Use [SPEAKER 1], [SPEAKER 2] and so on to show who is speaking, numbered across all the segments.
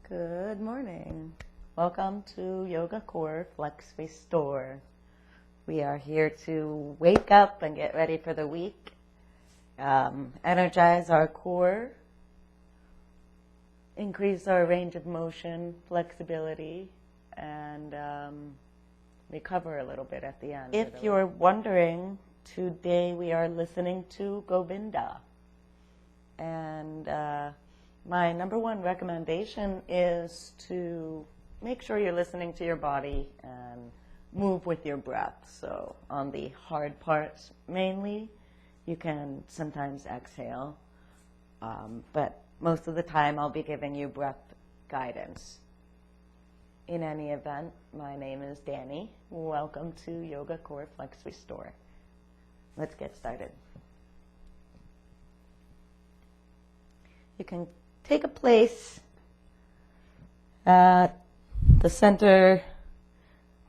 [SPEAKER 1] Good morning. Welcome to Yoga Core Flex Restore. We are here to wake up and get ready for the week, energize our core, increase our range of motion, flexibility, and recover a little bit at the end. If you're wondering, today we are listening to Govinda. And my number one recommendation is to make sure you're listening to your body and move with your breath. So on the hard parts mainly, you can sometimes exhale, but most of the time I'll be giving you breath guidance. In any event, my name is Danny. Welcome to Yoga Core Flex Restore. Let's get started. You can take a place at the center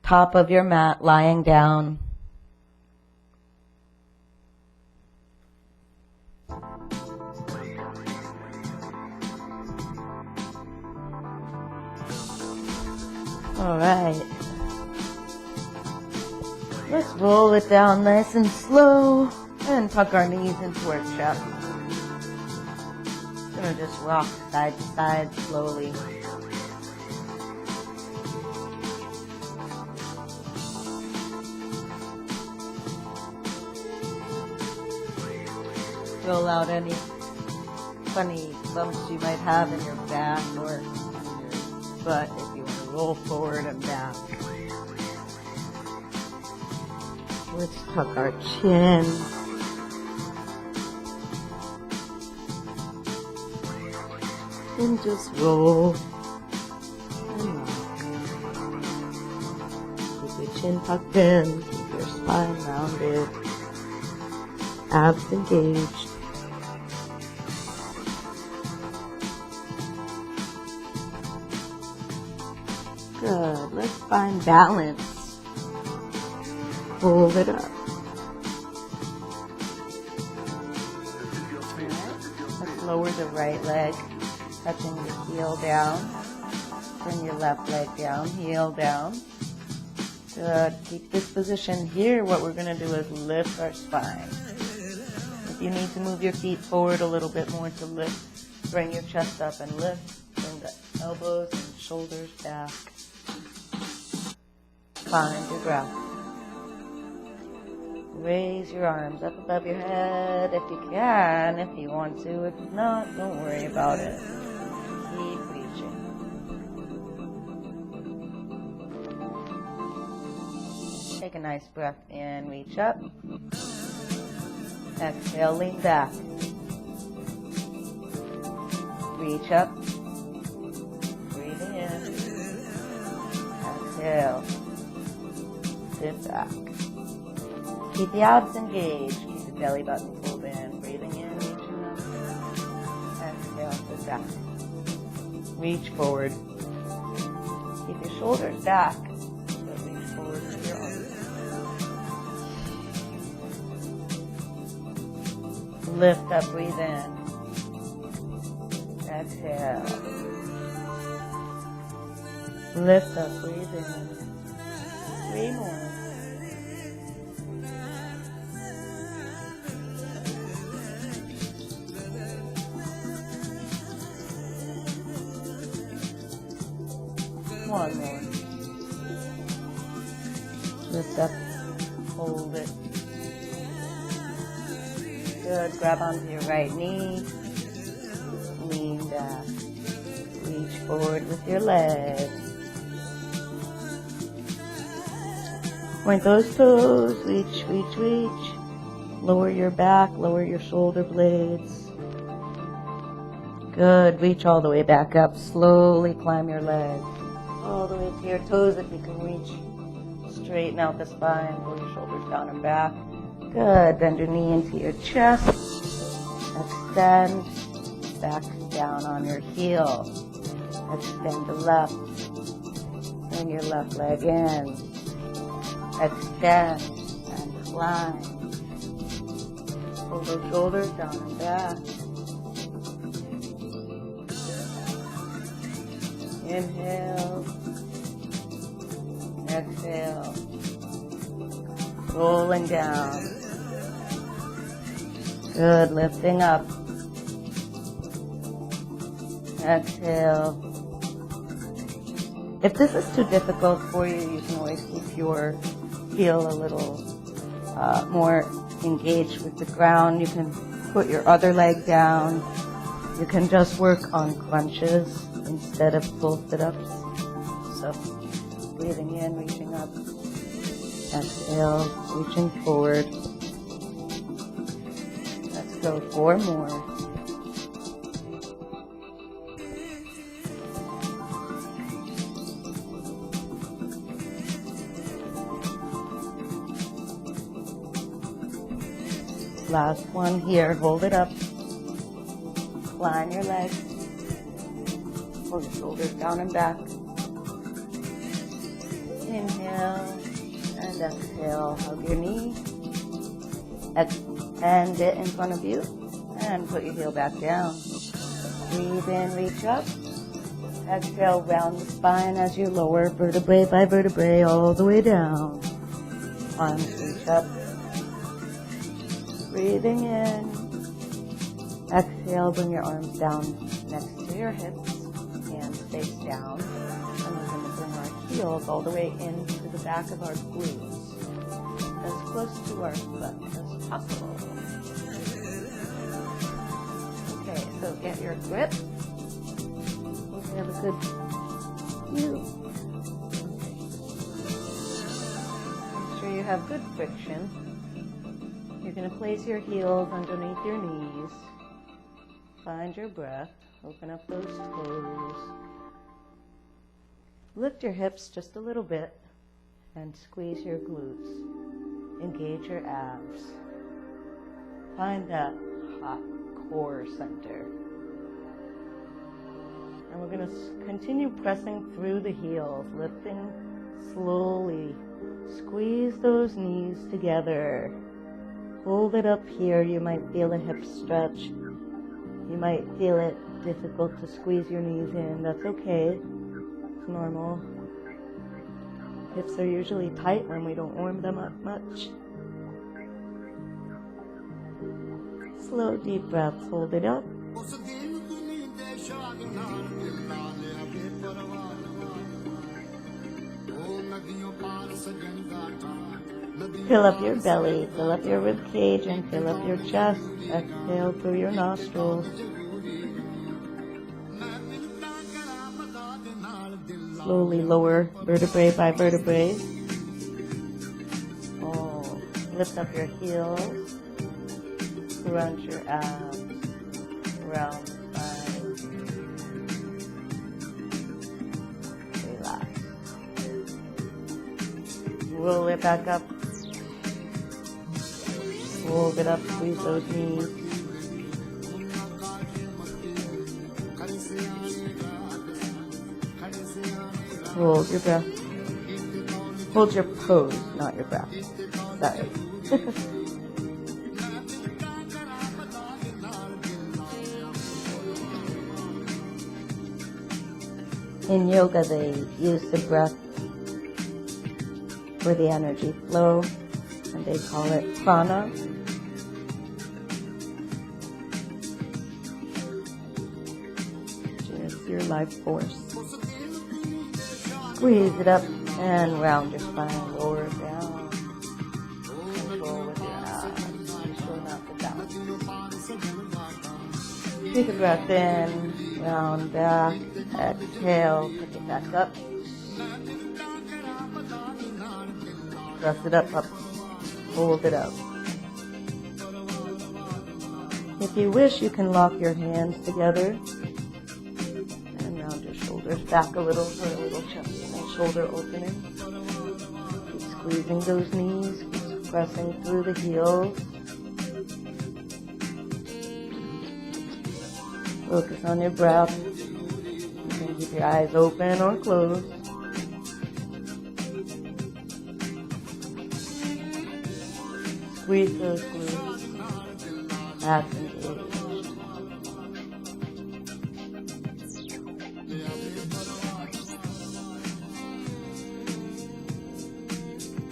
[SPEAKER 1] top of your mat, lying down. All right. Let's roll it down nice and slow and tuck our knees into our chest. Gonna just rock side to side slowly. Roll out any funny bumps you might have in your back or in your butt if you want to roll forward and back. Let's tuck our chin. And just roll and rock. Keep your chin tucked in, keep your spine rounded, abs engaged. Good. Let's find balance. Hold it up. Alright. Let's lower the right leg, touching the heel down. Bring your left leg down, heel down. Good. Keep this position here. What we're going to do is lift our spine. If you need to move your feet forward a little bit more to lift, bring your chest up and lift. Bring the elbows and shoulders back. Find your breath. Raise your arms up above your head if you can, if you want to. If not, don't worry about it. Keep reaching. Take a nice breath in, reach up. Exhale, lean back. Reach up. Breathing in. Exhale. Sit back. Keep the abs engaged. Keep the belly button pulled in. Breathing in, reaching up. Exhale, sit back. Reach forward. Keep your shoulders back. So reach forward with your arms. Lift up, breathe in. Exhale. Lift up, breathe in. 3 more. One more. Lift up, hold it. Good. Grab onto your right knee. Lean back. Reach forward with your legs. Point those toes. Reach, reach, reach. Lower your back. Lower your shoulder blades. Good. Reach all the way back up. Slowly climb your legs. All the way to your toes if you can reach. Straighten out the spine. Pull your shoulders down and back. Good. Bend your knee into your chest. Extend. Back down on your heel. Extend the left. Bring your left leg in. Extend and climb. Pull those shoulders down and back. Inhale. Exhale. Rolling down. Good, lifting up. Exhale. If this is too difficult for you, you can always keep your heel a little more engaged with the ground. You can put your other leg down. You can just work on crunches instead of full sit-ups. So breathing in, reaching up. Exhale, reaching forward. Let's go 4 more. Last one here. Hold it up. Line your legs. Pull your shoulders down and back. Inhale and exhale. Hug your knee. Extend it in front of you. And put your heel back down. Breathe in, reach up. Exhale, round the spine as you lower vertebrae by vertebrae all the way down. Arms reach up. Breathing in. Exhale, bring your arms down next to your hips. Hands face down. And we're going to bring our heels all the way into the back of our glutes. As close to our foot as possible. Okay, so get your grip. Hope you have a good view. Make sure you have good friction. You're going to place your heels underneath your knees. Find your breath. Open up those toes. Lift your hips just a little bit and squeeze your glutes. Engage your abs. Find that hot core center. And we're going to continue pressing through the heels, lifting slowly. Squeeze those knees together. Hold it up here. You might feel a hip stretch. You might feel it difficult to squeeze your knees in. That's okay. It's normal. Hips are usually tight when we don't warm them up much. Slow, deep breaths. Hold it up. Fill up your belly, fill up your rib cage, and fill up your chest. Exhale through your nostrils. Slowly lower vertebrae by vertebrae. Oh, lift up your heels. Crunch your abs. Round the spine. Relax. Roll it back up. Hold it up, squeeze those knees. Hold your breath. Hold your pose, not your breath. Sorry. In yoga, they use the breath for the energy flow, and they call it prana. Just your life force. Squeeze it up and round your spine, lower it down. Control with your abs. Be sure not to bounce. Take a breath in, round back, exhale, pick it back up. Press it up, hold it up. If you wish, you can lock your hands together and round your shoulders back a little for a little chest and shoulder opening. Keep squeezing those knees, keep pressing through the heels. Focus on your breath. You can keep your eyes open or closed. Squeeze those glutes. Abs engaged.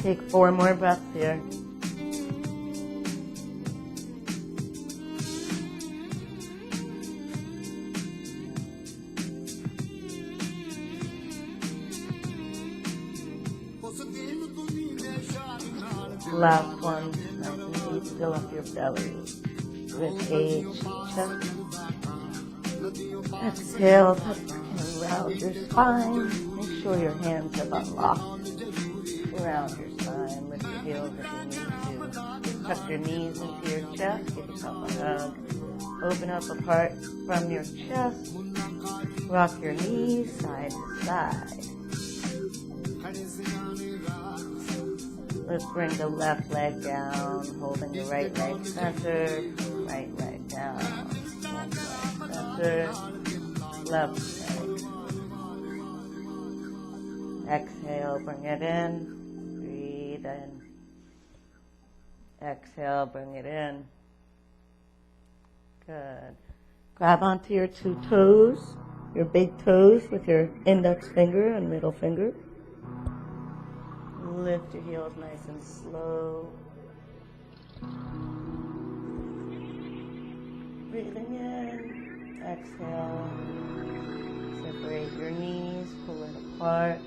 [SPEAKER 1] Take 4 more breaths here. Last one, nice and deep, fill up your belly. Rib cage, chest. Exhale, touch around your spine. Make sure your hands have unlocked around your spine. Lift your heels if you need to. Tuck your knees into your chest. Give yourself a hug. Open up apart from your chest. Rock your knees side to side. Let's bring the left leg down, holding the right leg center. Right leg down. Left leg center. Left leg. Exhale, bring it in. Breathe in. Exhale, bring it in. Good. Grab onto your 2 toes, your big toes with your index finger and middle finger. Lift your heels nice and slow. Breathing in. Exhale. Separate your knees, pull it apart.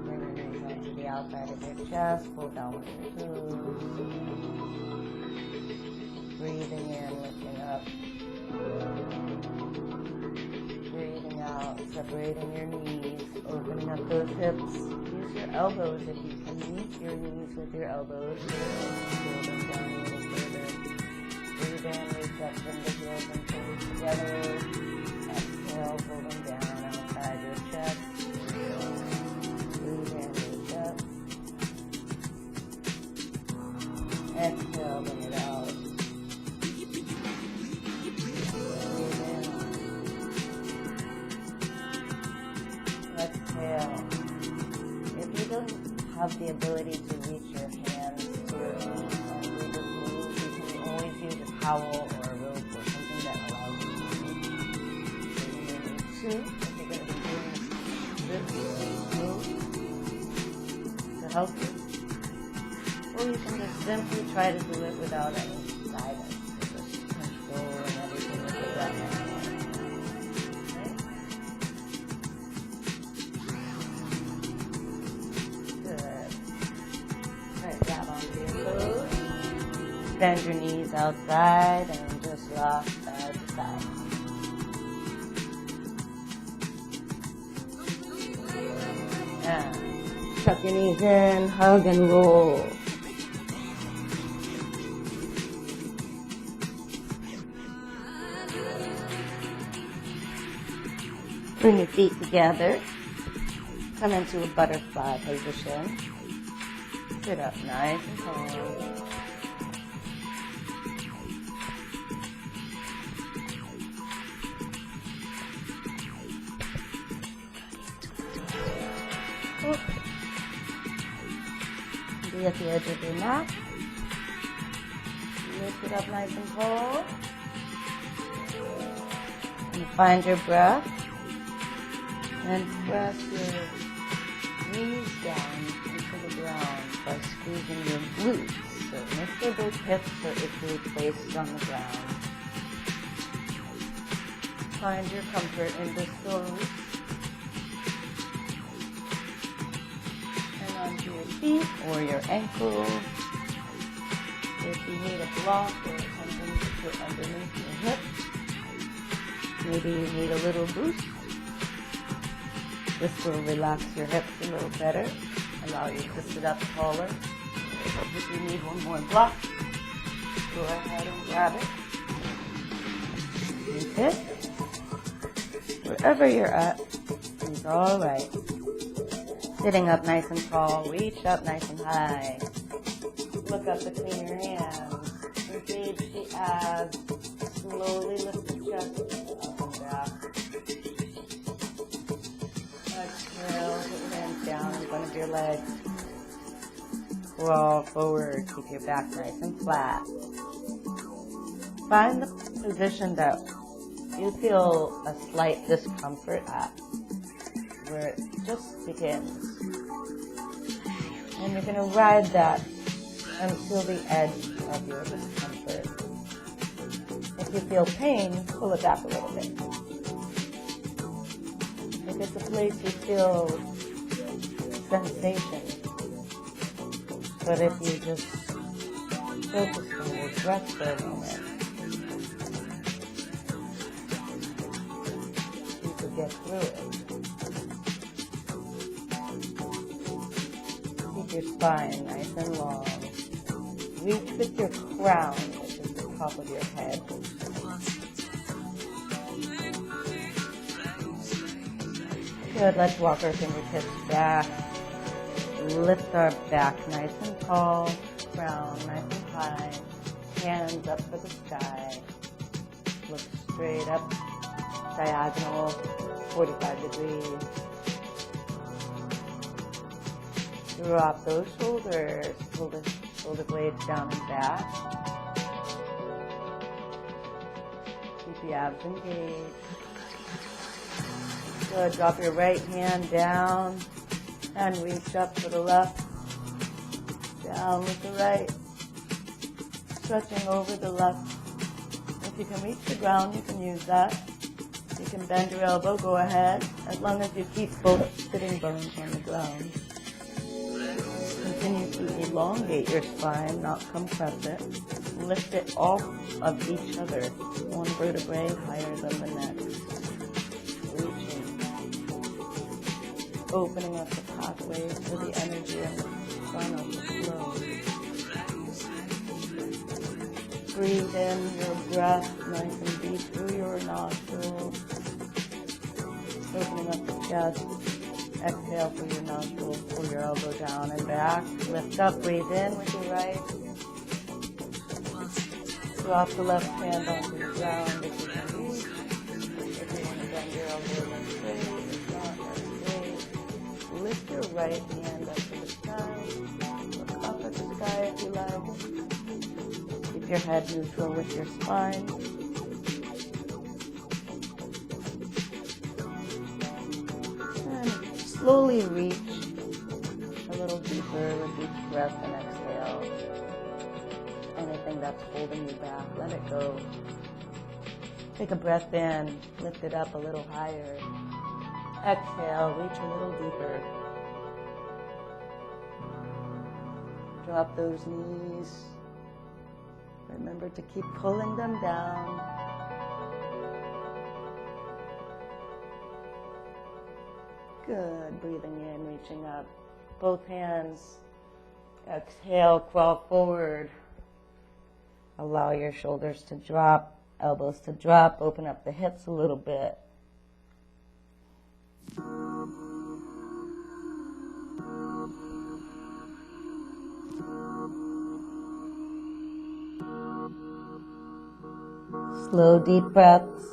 [SPEAKER 1] Bring your knees onto the outside of your chest, pull down with your toes. Breathing in, lifting up. Breathing out, separating your knees, opening up those hips. Use your elbows if you can meet your knees with your elbows. Pull them down a little further. Breathe in, reach up, bring the heels and toes together. Exhale, pull them down outside your chest. Breathe in, reach up. Exhale, bring it out. Exhale. If you don't have the ability to reach your hands to your knees and do the move, you can always use a towel or a rope or something that allows you to move. So you may need 2 if you're going to be doing this move to help you. Or you can just simply try to do it without any guidance. Just control and everything with your breath. Bend your knees outside and just rock side to side. And tuck your knees in, hug and roll. Bring your feet together. Come into a butterfly position. Sit up nice and tall. Be at the edge of your mat. Lift it up nice and tall. And find your breath. And press your knees down into the ground by squeezing your glutes. So make sure those hips are equally placed on the ground. Find your comfort in this pose. Onto your feet or your ankles. If you need a block or something to put underneath your hips, maybe you need a little boost. This will relax your hips a little better, allow you to sit up taller. If you need one more block, go ahead and grab it. Take it. Wherever you're at is all right. Sitting up nice and tall, reach up nice and high. Look up between your hands. Engage the abs. Slowly lift the chest up and back. Exhale, put your hands down in front of your legs. Crawl forward, keep your back nice and flat. find the position that you feel a slight discomfort at, where it just begins. And you're going to ride that until the edge of your discomfort. If you feel pain, pull it back a little bit. If it's a place you feel sensation, but if you just focus on your breath for a moment, you could get through it. Keep your spine nice and long. Reach with your crown, which is the top of your head. Good, let's walk our fingertips back. Lift our back nice and tall. Crown nice and high. Hands up for the sky. Look straight up. Diagonal, 45 degrees. Drop those shoulders. Pull the shoulder blades down and back. Keep the abs engaged. Good. Drop your right hand down and reach up to the left. Down with the right. Stretching over the left. If you can reach the ground, you can use that. You can bend your elbow, go ahead, as long as you keep both sitting bones on the ground. Continue to elongate your spine, not compress it. Lift it off of each other, one vertebrae higher than the next. Reaching. Opening up the pathways for the energy and the sun of the flow. Breathe in your breath nice and deep through your nostrils. Opening up the chest. Exhale through your nostrils. Pull your elbow down and back. Lift up. Breathe in with your right. Drop the left hand onto the ground if you can reach. If you want to bend your elbow, then straight. If not, then straight. Lift your right hand up to the sky. Look up at the sky if you like. Keep your head neutral with your spine. And slowly reach a little deeper with each breath and exhale. Anything that's holding you back, let it go. Take a breath in, lift it up a little higher. Exhale, reach a little deeper. Drop those knees. Remember to keep pulling them down. Good. Breathing in, reaching up. Both hands. Exhale, crawl forward. Allow your shoulders to drop, elbows to drop. Open up the hips a little bit. Slow, deep breaths.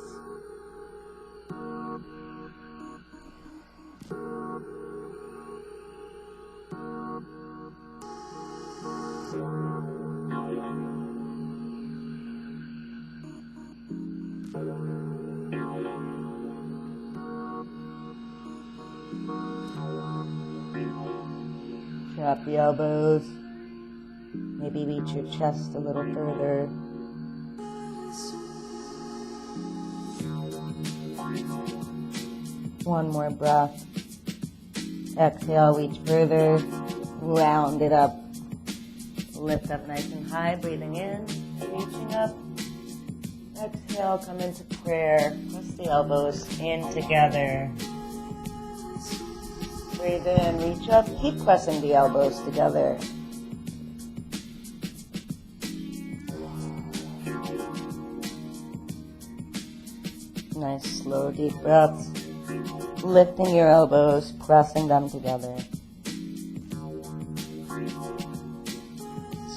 [SPEAKER 1] Drop the elbows. Maybe reach your chest a little further. One more breath. Exhale, reach further. Round it up. Lift up nice and high, breathing in, reaching up. Exhale, come into prayer. Press the elbows in together. Breathe in, reach up, keep pressing the elbows together. Nice, slow, deep breaths. Lifting your elbows, pressing them together.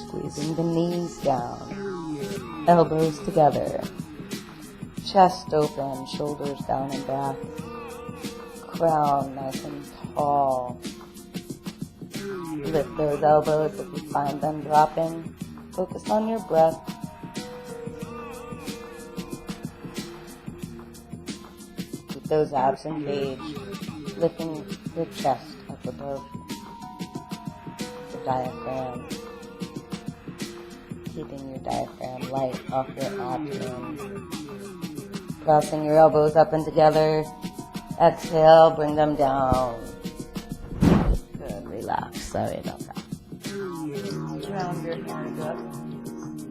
[SPEAKER 1] Squeezing the knees down, elbows together. Chest open, shoulders down and back. Crown nice and tall. Lift those elbows if you find them dropping. Focus on your breath. those abs engaged, lifting the chest up above the diaphragm, keeping your diaphragm light off your abdomen. Crossing your elbows up and together. Exhale, bring them down. Good, relax. Sorry about that. Round your hands up.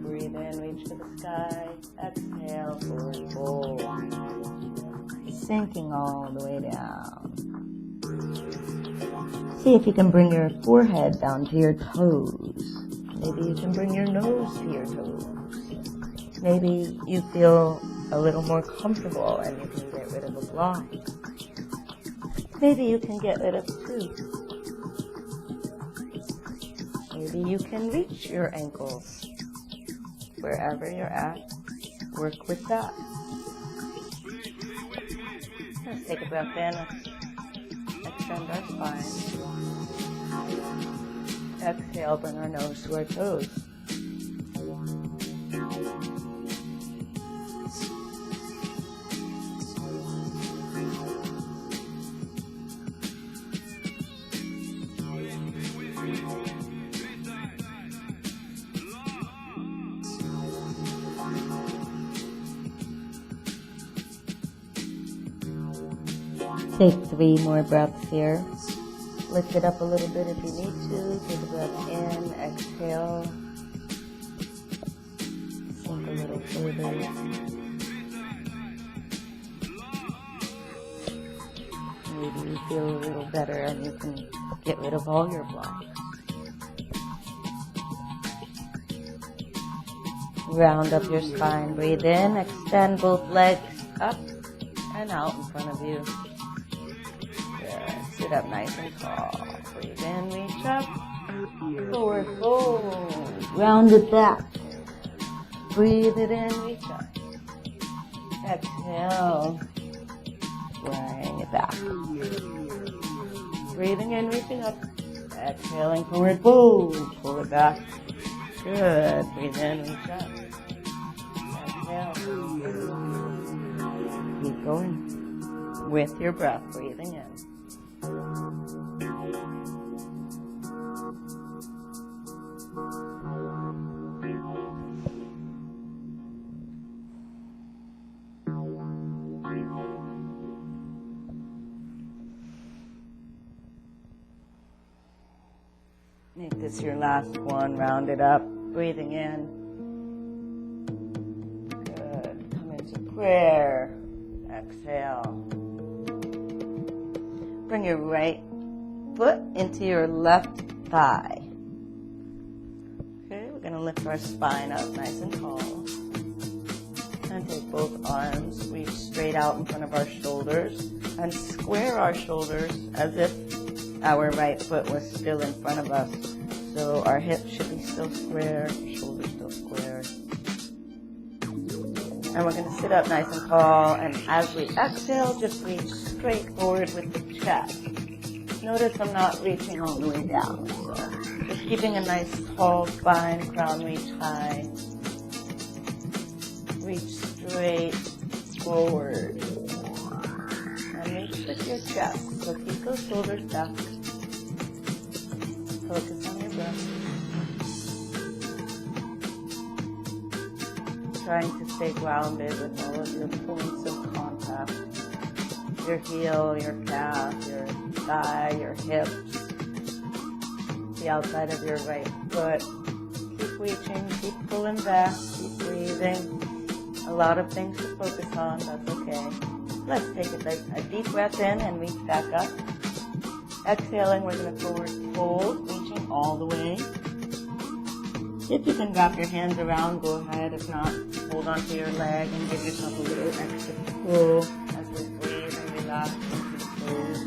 [SPEAKER 1] Breathe in, reach to the sky. Exhale, forward fold. Sinking all the way down. See if you can bring your forehead down to your toes. Maybe you can bring your nose to your toes. Maybe you feel a little more comfortable and you can get rid of a block. Maybe you can get rid of two. Maybe you can reach your ankles. Wherever you're at, work with that. Let's take a breath in. Let's extend our spine. Exhale, bring our nose to our toes. Take 3 more breaths here. Lift it up a little bit if you need to. Take a breath in, exhale. Sink a little further. Maybe you feel a little better and you can get rid of all your blocks. Round up your spine. Breathe in, extend both legs up and out in front of you. Sit up nice and tall. Breathe in, reach up. Forward fold. Round it back. Breathe it in, reach up. Exhale. Bring it back. Breathing in, reaching up. Exhaling, forward fold. Pull it back. Good. Breathe in, reach up. Exhale. Keep going. With your breath, breathing in. Make this your last one. Round it up. Breathing in. Good. Come into prayer. Exhale. Bring your right foot into your left thigh. Okay, we're going to lift our spine up nice and tall. And take both arms, reach straight out in front of our shoulders, and square our shoulders as if our right foot was still in front of us. So our hips should be still square, shoulders still square. And we're going to sit up nice and tall, and as we exhale, just reach straight forward with the chest. Notice I'm not reaching all the way down. So just keeping a nice tall spine, crown reach high. Reach straight forward. And reach with your chest. So keep those shoulders back. Focus on your breath. Trying to stay grounded with all of your points of contact. Your heel, your calf, your thigh, your hips, the outside of your right foot. Keep reaching, keep pulling back, keep breathing. A lot of things to focus on, that's okay. Let's take a deep breath in and reach back up. Exhaling, we're going to forward fold, reaching all the way. If you can wrap your hands around, go ahead. If not, hold onto your leg and give yourself a little extra pull as we breathe and relax into the toes.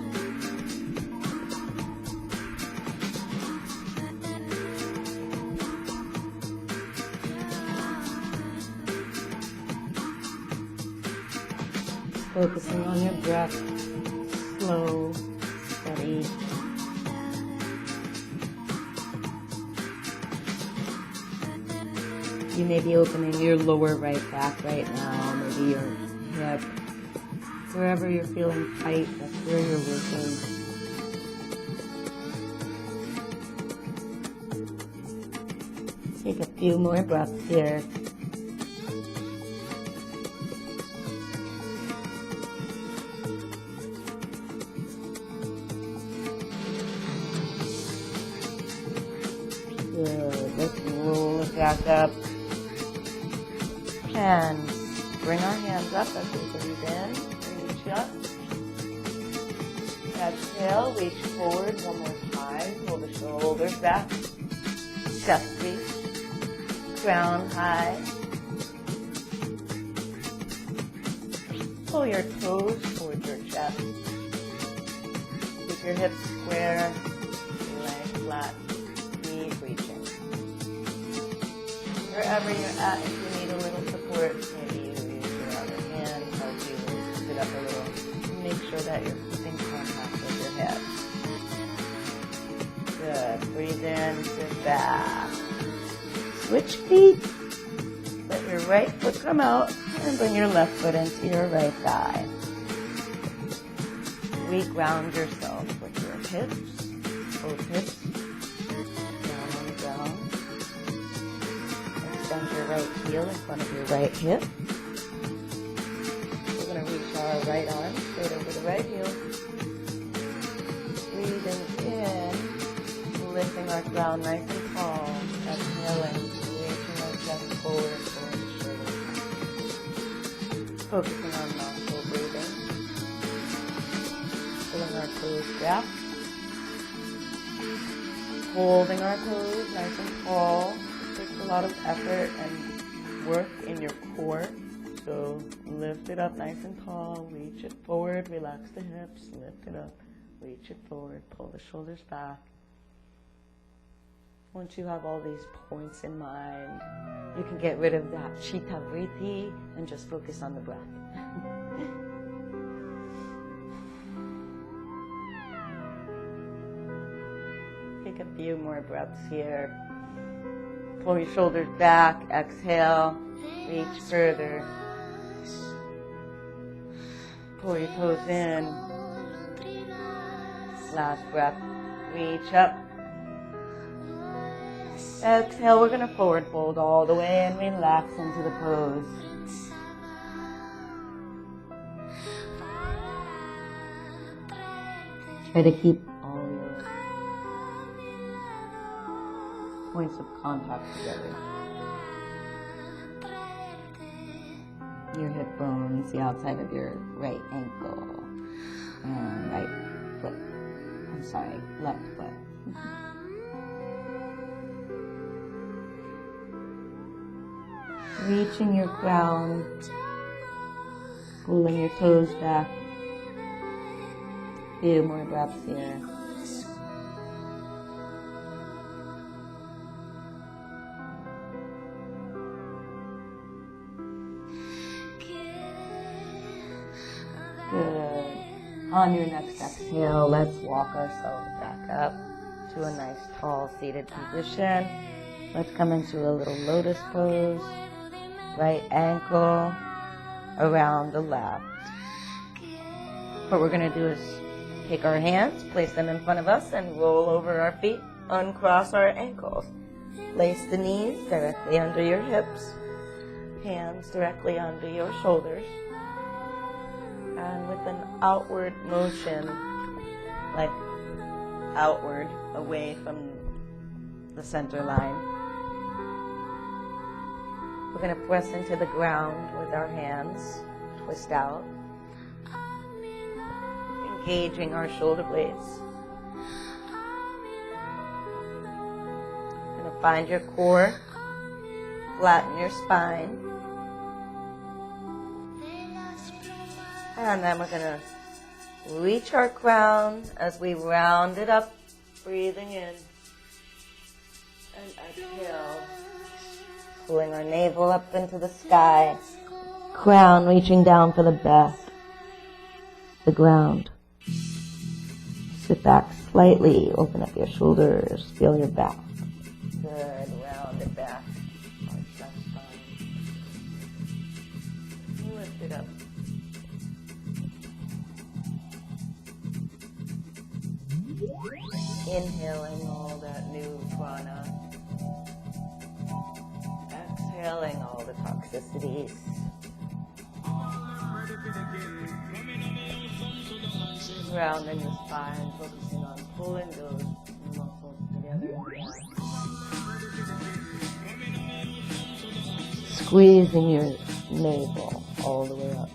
[SPEAKER 1] Focusing on your breath, slow, steady. You may be opening your lower right back right now, maybe your hip, Wherever you're feeling tight, that's where you're working. Take a few more breaths here. Good. Let's roll it back up. And bring our hands up as we breathe in. Reach up. Exhale, reach forward one more time. Pull the shoulders back. Chest reach. Ground high. Pull your toes towards your chest. Keep your hips square. Legs flat. Knees reaching. Wherever you're at, if you need a little support, maybe you use your other hand, help you sit up a little. Make sure that you're keeping contact with your hips. Good. Breathe in, sit back. Switch feet. Let your right foot come out and bring your left foot into your right thigh. Reground yourself with your hips, both hips. Extend your right heel in front of your right hip. We're going to reach our right arm straight over the right heel. Breathing in, lifting our crown nice and tall. Exhaling, reaching our chest forward, pulling the shoulders back. Focusing on nostril breathing. Pulling our toes back. Holding our toes nice and tall. Takes a lot of effort and work in your core. So lift it up nice and tall, reach it forward, relax the hips, lift it up, reach it forward, pull the shoulders back. Once you have all these points in mind, you can get rid of that chitta vritti and just focus on the breath. Take a few more breaths here. Pull your shoulders back, exhale, reach further. Pull your toes in. Last breath, reach up. Exhale, we're going to forward fold all the way and relax into the pose. Try to keep all your points of contact together. Your hip bones, the outside of your right ankle, and left foot. Reaching your crown, pulling your toes back. A few more breaths here. Good. On your next exhale, let's walk ourselves back up to a nice tall seated position. Let's come into a little lotus pose. Right ankle around the left. What we're going to do is take our hands, place them in front of us, and roll over our feet, uncross our ankles. Place the knees directly under your hips, hands directly under your shoulders. And with an outward motion, like outward, away from the center line, we're going to press into the ground with our hands, twist out, engaging our shoulder blades. You're going to find your core, flatten your spine, and then we're going to reach our crown as we round it up, breathing in, and exhale. Pulling our navel up into the sky, crown reaching down for the back, the ground. Sit back slightly, open up your shoulders, feel your back. Good, round it back. Arch that spine. Lift it up. Inhaling all that new prana. Exhaling all the toxicities. Rounding the spine, focusing on pulling those muscles together. Squeezing your navel all the way up.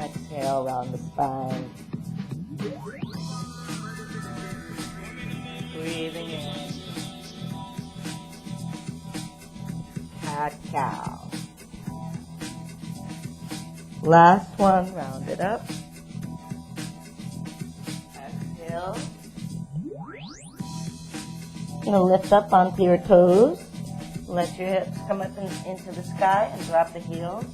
[SPEAKER 1] Exhale around the spine. Breathing in. Cat-cow. Last one, round it up. Exhale. You're going to lift up onto your toes. Let your hips come up into the sky and drop the heels.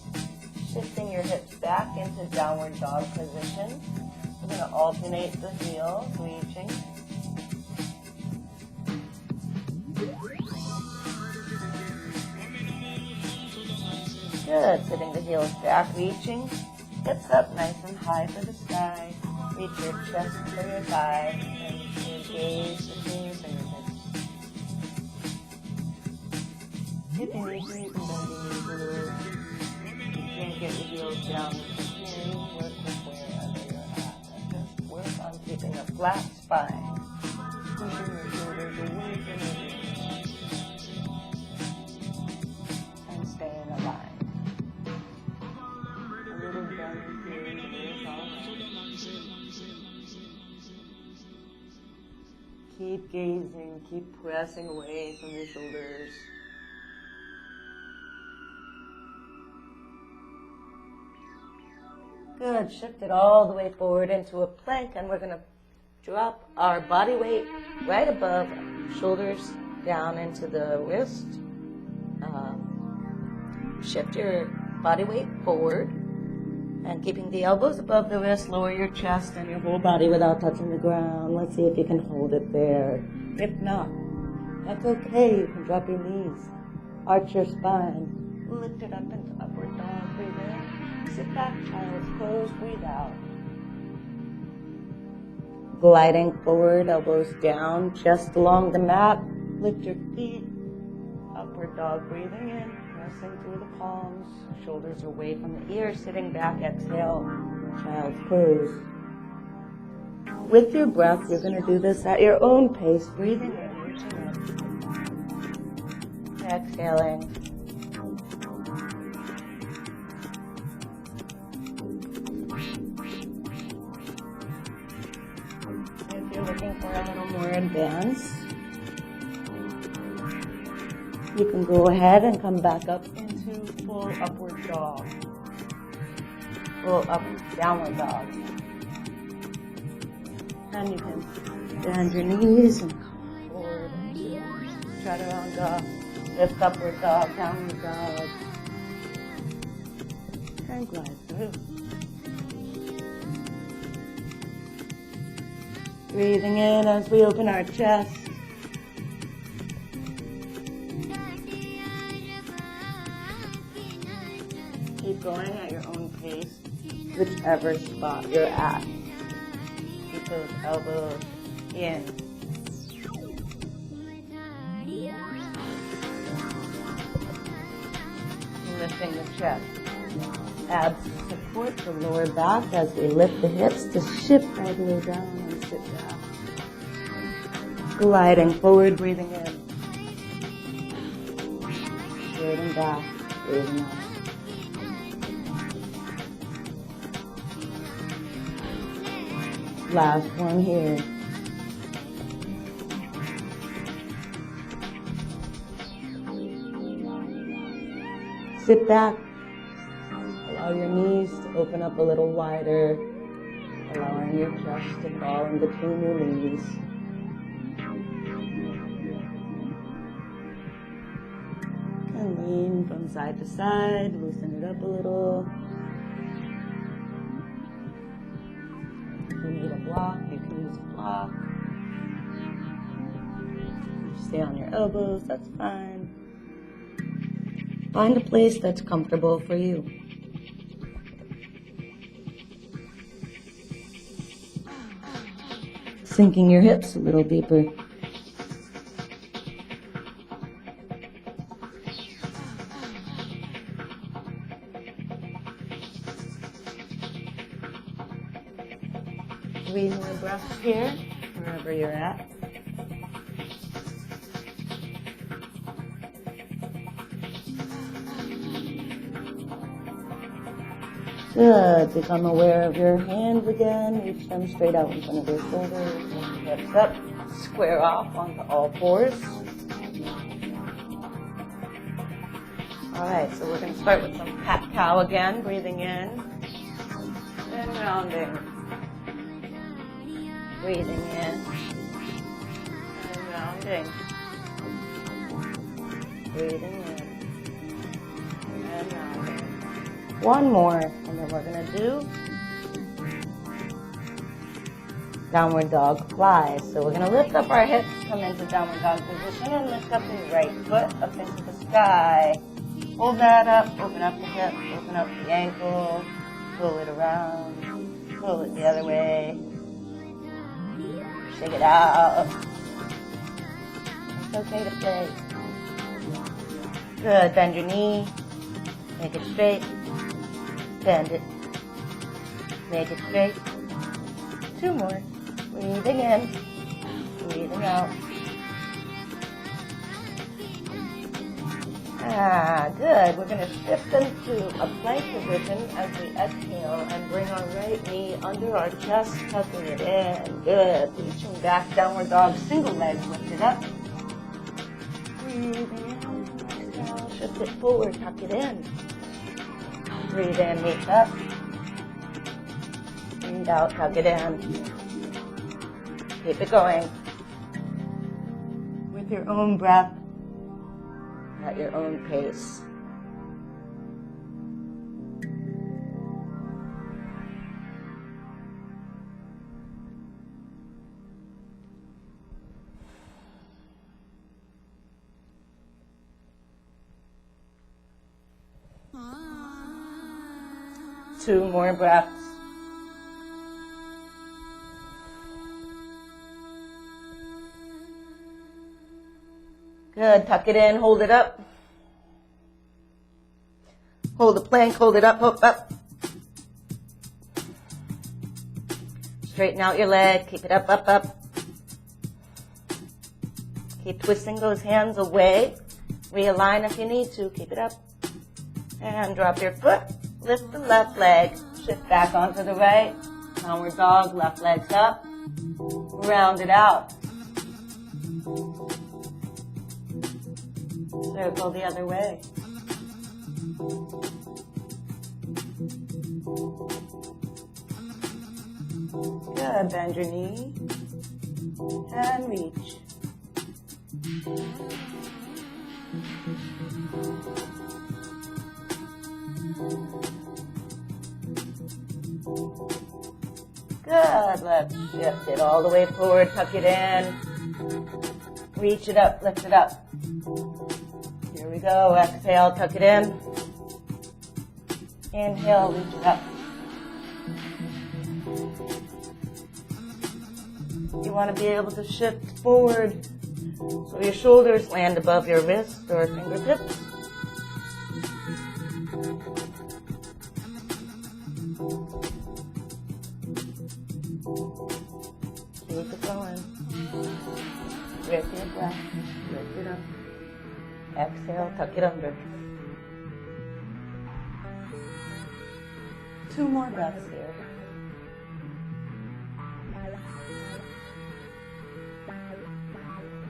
[SPEAKER 1] Shifting your hips back into downward dog position. We're going to alternate the heels, reaching. Good. Sitting the heels back, reaching. Hips up nice and high for the sky. Reach your chest for your thigh and your gaze between your fingertips. Hipping your knees and bending your glutes. You can't get your heels down from here. You work with wherever you're at. Just work on keeping a flat spine. Pushing your shoulders away from your knees. And staying aligned. Keep gazing, keep pressing away from your shoulders. Good, shift it all the way forward into a plank, and we're going to drop our body weight right above, shoulders down into the wrist. Shift your body weight forward, and keeping the elbows above the wrist, lower your chest and your whole body without touching the ground. Let's see if you can hold it there. If not, that's okay. You can drop your knees, arch your spine, lift it up into upward dog. Breathe in. Sit back, child's pose. Breathe out. Gliding forward, elbows down, chest along the mat. Lift your feet. Upward dog. Breathing in. Pressing through the palms, shoulders away from the ears, sitting back, exhale, child's pose. With your breath, you're going to do this at your own pace, breathing in, reaching in, exhaling. If you're looking for a little more advanced, you can go ahead and come back up into full upward dog. Full downward dog. And you can bend your knees and come forward into chaturanga dog. Lift upward dog, downward dog. And glide through. Breathing in as we open our chest. Keep going at your own pace, whichever spot you're at. Keep those elbows in. Lifting the chest. Abs support the lower back as we lift the hips to shift all the way down and sit down. Gliding forward, breathing in. Breathing back, breathing out. Last one here. Sit back. Allow your knees to open up a little wider, allowing your chest to fall in between your knees. And lean from side to side, loosen it up a little. If you need a block, you can use a block. Stay on your elbows, that's fine. Find a place that's comfortable for you. sinking your hips a little deeper. Three more breaths here, wherever you're at. Good. Become aware of your hands again. Reach them straight out in front of your shoulders. Hips up. Square off onto all fours. All right, so we're going to start with some cat-cow again. Breathing in and rounding. Breathing in and rounding. Breathing in and rounding. One more, and then we're going to do downward dog flies. So we're going to lift up our hips, come into downward dog position, and lift up the right foot up into the sky. Hold that up, open up the hip, open up the ankle, pull it around, pull it the other way, shake it out. It's okay to play. Good, bend your knee, make it straight. Bend it. Make it straight. Two more. Breathing in. Breathing out. Good. We're going to shift into a plank position as we exhale and bring our right knee under our chest, tucking it in. Good. Reaching back, downward dog, single leg lifted up. Breathing in. Exhale. Shift it forward, tuck it in. Breathe in, reach up. Breathe out, tuck it in. Keep it going. With your own breath, at your own pace. Two more breaths. Good. Tuck it in. Hold it up. Hold the plank. Hold it up. Up. Straighten out your leg. Keep it up. Keep twisting those hands away. Realign if you need to. Keep it up. And drop your foot. Lift the left leg, shift back onto the right, downward dog, left leg's up, round it out. Circle the other way. Good, bend your knee and reach. Good, let's shift it all the way forward, tuck it in, reach it up, lift it up. Here we go, exhale, tuck it in, inhale, reach it up. You want to be able to shift forward so your shoulders land above your wrists or fingertips. Keep it going. With your breath, lift it up. Exhale, tuck it under. Two more breaths here.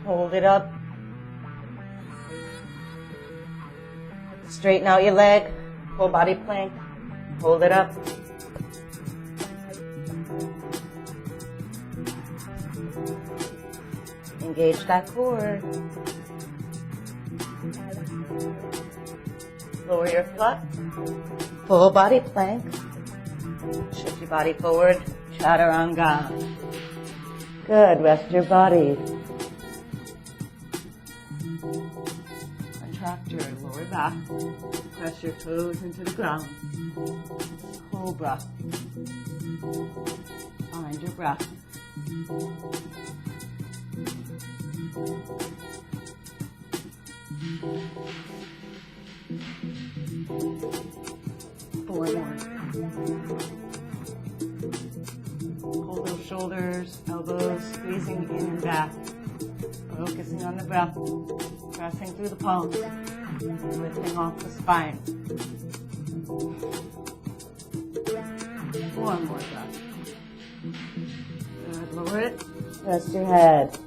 [SPEAKER 1] Hold it up. Straighten out your leg. Full body plank. Hold it up. Engage that core. Lower your foot. Full body plank. Shift your body forward. Chaturanga. Good. Rest your body. Contract your lower back. Press your toes into the ground. Cobra. Find your breath. Four more. Pull those shoulders, elbows squeezing in and back. Focusing on the breath. Pressing through the palms. Lifting off the spine. One more breath. Good. Lower it. Rest your head.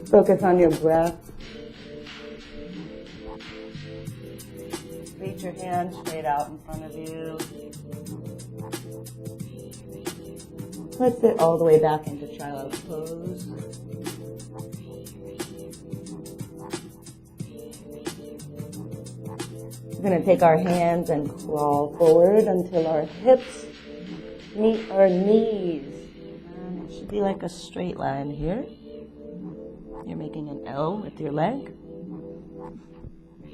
[SPEAKER 1] Focus on your breath. Reach your hands straight out in front of you. Let's sit all the way back into child's pose. We're going to take our hands and crawl forward until our hips meet our knees. And it should be like a straight line here. You're making an L with your leg.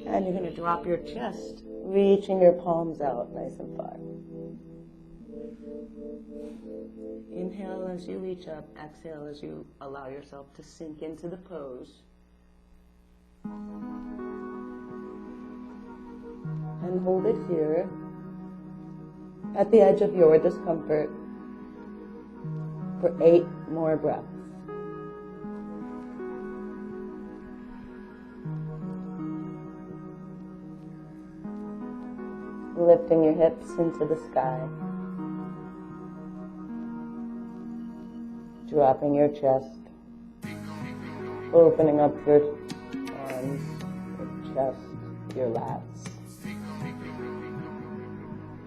[SPEAKER 1] And you're going to drop your chest, reaching your palms out nice and far. Inhale as you reach up. Exhale as you allow yourself to sink into the pose. And hold it here at the edge of your discomfort for 8 more breaths. Lifting your hips into the sky. Dropping your chest. Opening up your arms, your chest, your lats.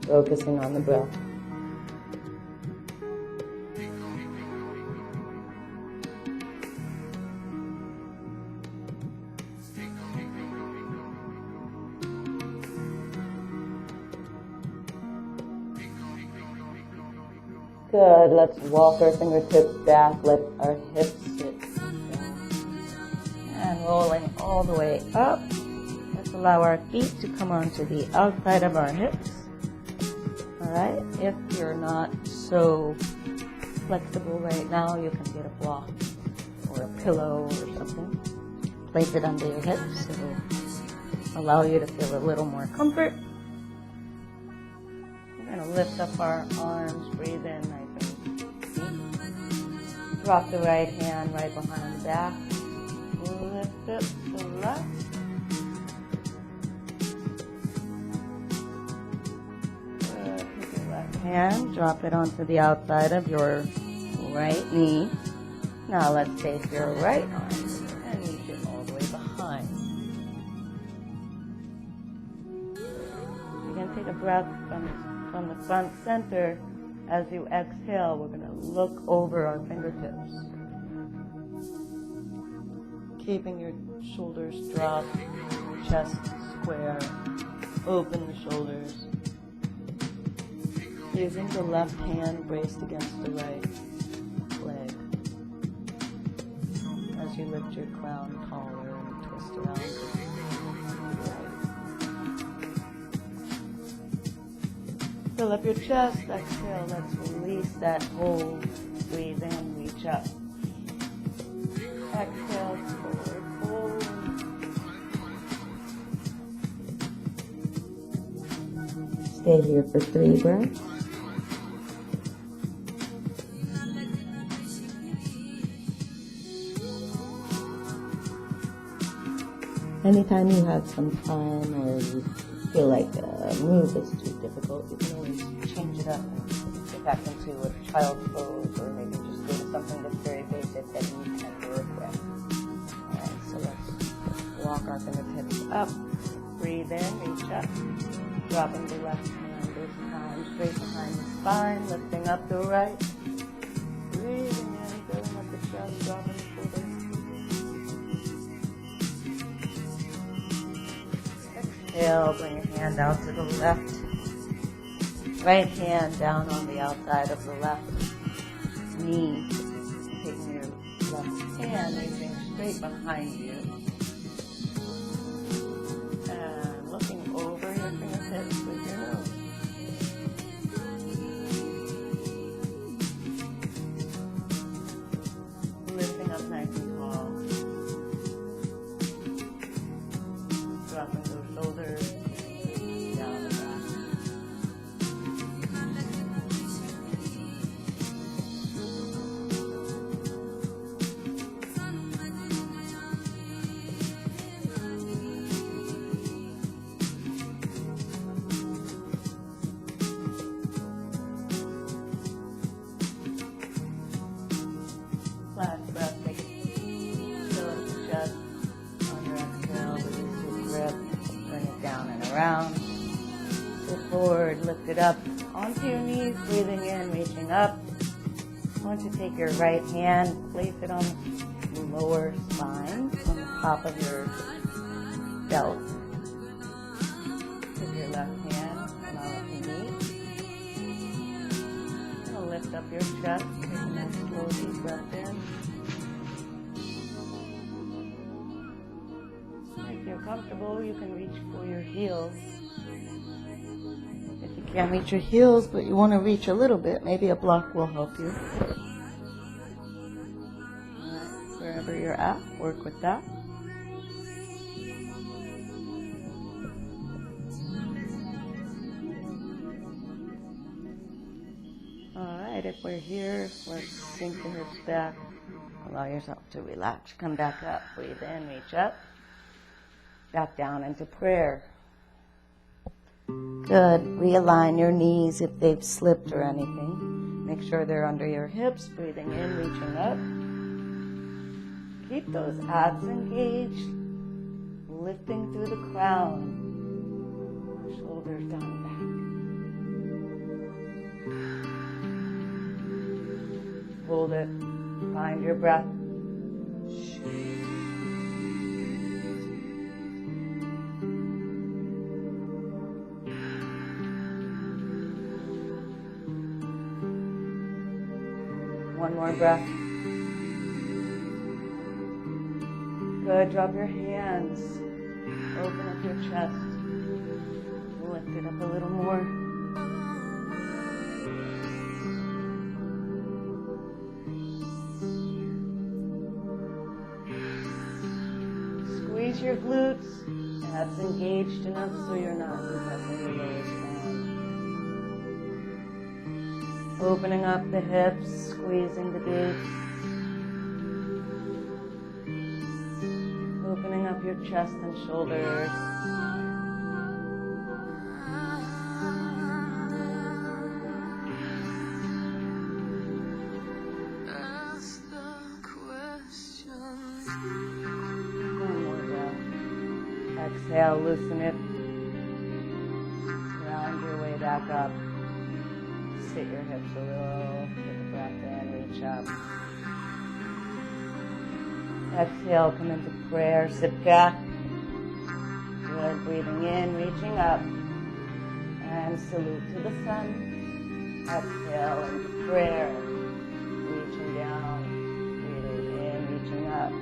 [SPEAKER 1] Focusing on the breath. Good. Let's walk our fingertips back. Let our hips sit down. And rolling all the way up. Let's allow our feet to come onto the outside of our hips. Alright? If you're not so flexible right now, you can get a block or a pillow or something. Place it under your hips. It'll allow you to feel a little more comfort. We're going to lift up our arms, breathe in nice and deep. Drop the right hand right behind the back. Lift up the left. Good. Take your left hand, drop it onto the outside of your right knee. Now let's take your right arm and reach it all the way behind. You can take a breath from the front center. As you exhale, we're going to look over our fingertips. Keeping your shoulders dropped, chest square, open the shoulders. Using the left hand braced against the right leg. As you lift your crown taller and twist around. Fill up your chest, exhale, let's release that hold, breathe in, reach up. Exhale, forward fold. Stay here for 3 breaths. Anytime you have some time or you feel like a move is too difficult, you can always change it up and get back into a child's pose, or maybe just go to something that's very basic that you can work with. Alright, so let's walk our fingertips up, breathe in, reach up, dropping the left hand this time straight behind the spine, lifting up the right, breathing in, filling up the chest, dropping the shoulders. Exhale, bring your hand out to the left. Right hand down on the outside of the left knee. Taking your left hand reaching straight behind you. And looking over your fingertips with your nose. Lifting up nice and tall. Dropping those shoulders down the back. Last breath, take it. Fill up the chest. On your exhale, release your grip. Bring it down and around. Sit forward, lift it up onto your knees, breathing in, reaching up. I want you to take your right hand, place it on the lower spine, on the top of your belt. With your left hand, and all up your knee. Lift up your chest, take a nice slow deep breath in. If you're comfortable, you can reach for your heels. If you can't reach your heels, but you want to reach a little bit, maybe a block will help you. Wherever you're at, work with that. Alright, if we're here, let's sink the hips back. Allow yourself to relax. Come back up. Breathe in, reach up. Back down into prayer. Good. Realign your knees if they've slipped or anything. Make sure they're under your hips. Breathing in, reaching up. Keep those abs engaged. Lifting through the crown. Shoulders down back. Hold it. Find your breath. One more breath. Good. Drop your hands. Open up your chest. Lift it up a little more. Squeeze your glutes. Abs engaged enough so you're not compressing your lower spine. Opening up the hips, squeezing the glutes. Opening up your chest and shoulders. One more breath. Exhale, loosen it. Round your way back up. Sit your hips a little. Take a breath in, reach up. Exhale, come into prayer. Sit back. Good. Breathing in, reaching up. And salute to the sun. Exhale into prayer. Reaching down. Breathing in, reaching up.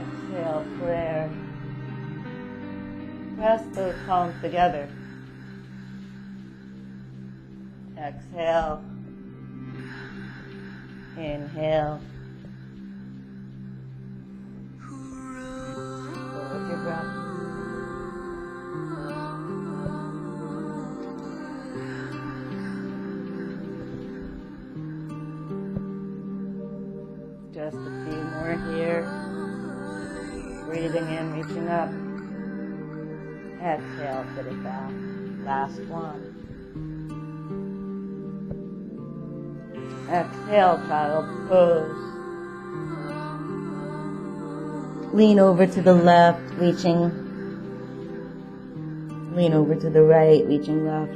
[SPEAKER 1] Exhale, prayer. Press those palms together. Exhale. Inhale. Go with your breath. Just a few more here. Breathing in, reaching up. Exhale, sit it back. Last one. Exhale, child's pose. Lean over to the left, reaching. Lean over to the right, reaching left.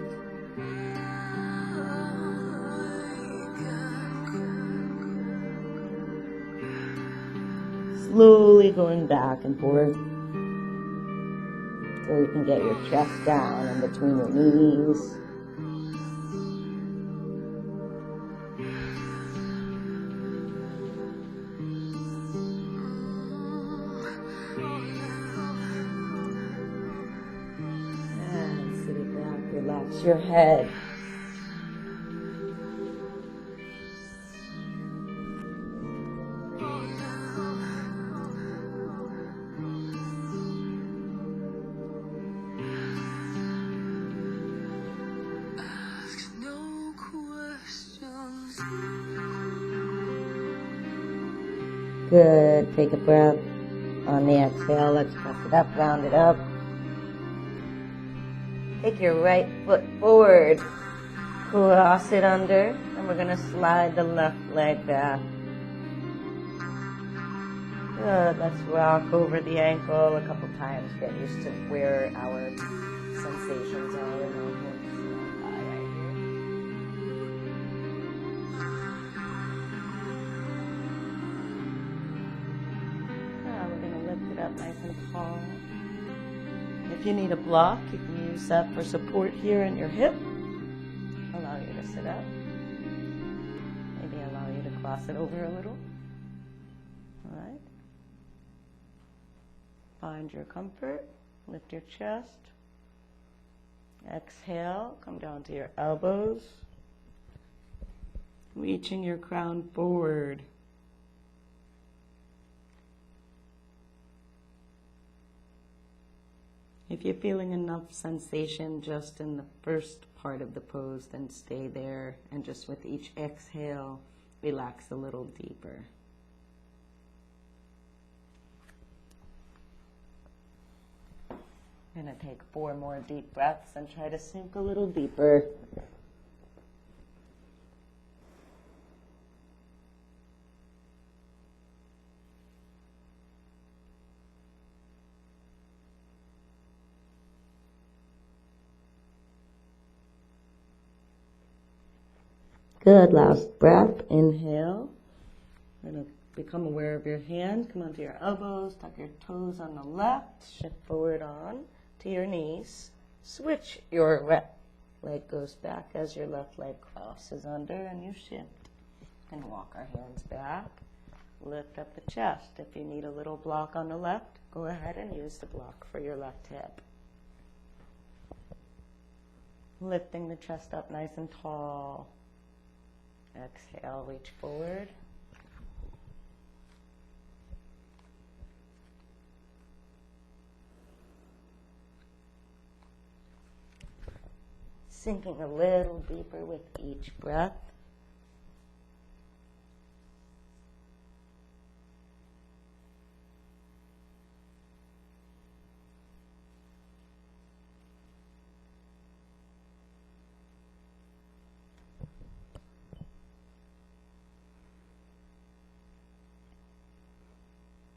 [SPEAKER 1] Slowly going back and forth so you can get your chest down in between your knees. Relax your head. Good. Take a breath. On the exhale, let's press it up, round it up. Take your right foot forward. Cross it under, and we're going to slide the left leg back. Good. Let's rock over the ankle a couple times. Get used to where our sensations are in our hips. Up nice and tall. If you need a block, you can use that for support here in your hip. Allow you to sit up. Maybe allow you to cross it over a little. All right. Find your comfort. Lift your chest. Exhale. Come down to your elbows. Reaching your crown forward. If you're feeling enough sensation just in the first part of the pose, then stay there, and just with each exhale, relax a little deeper. I'm going to take 4 more deep breaths and try to sink a little deeper. Good. Last breath. Inhale. You're going to become aware of your hand. Come onto your elbows. Tuck your toes on the left. Shift forward on to your knees. Switch your right leg goes back as your left leg crosses under, and you shift. And walk our hands back. Lift up the chest. If you need a little block on the left, go ahead and use the block for your left hip. Lifting the chest up nice and tall. Exhale, reach forward. Sinking a little deeper with each breath.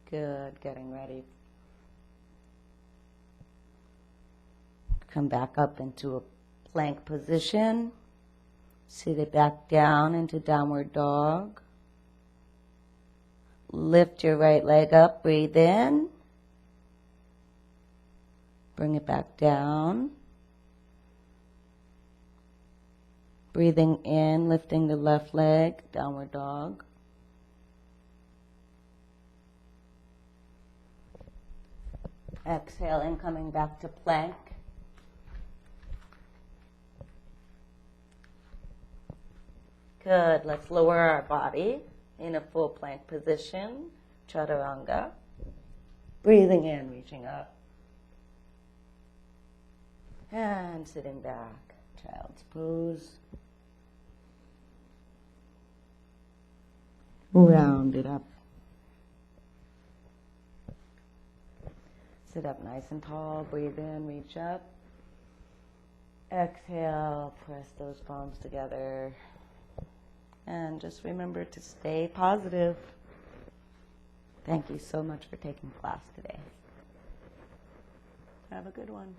[SPEAKER 1] Good. Getting ready. Come back up into a plank position. Sit it back down into downward dog. Lift your right leg up. Breathe in. Bring it back down. Breathing in, lifting the left leg, downward dog. Exhaling, coming back to plank. Good. Let's lower our body in a full plank position. Chaturanga. Breathing in, reaching up. And sitting back. Child's pose. Round it up. Sit up nice and tall. Breathe in, reach up. Exhale, press those palms together. And just remember to stay positive. Thank you so much for taking class today. Have a good one.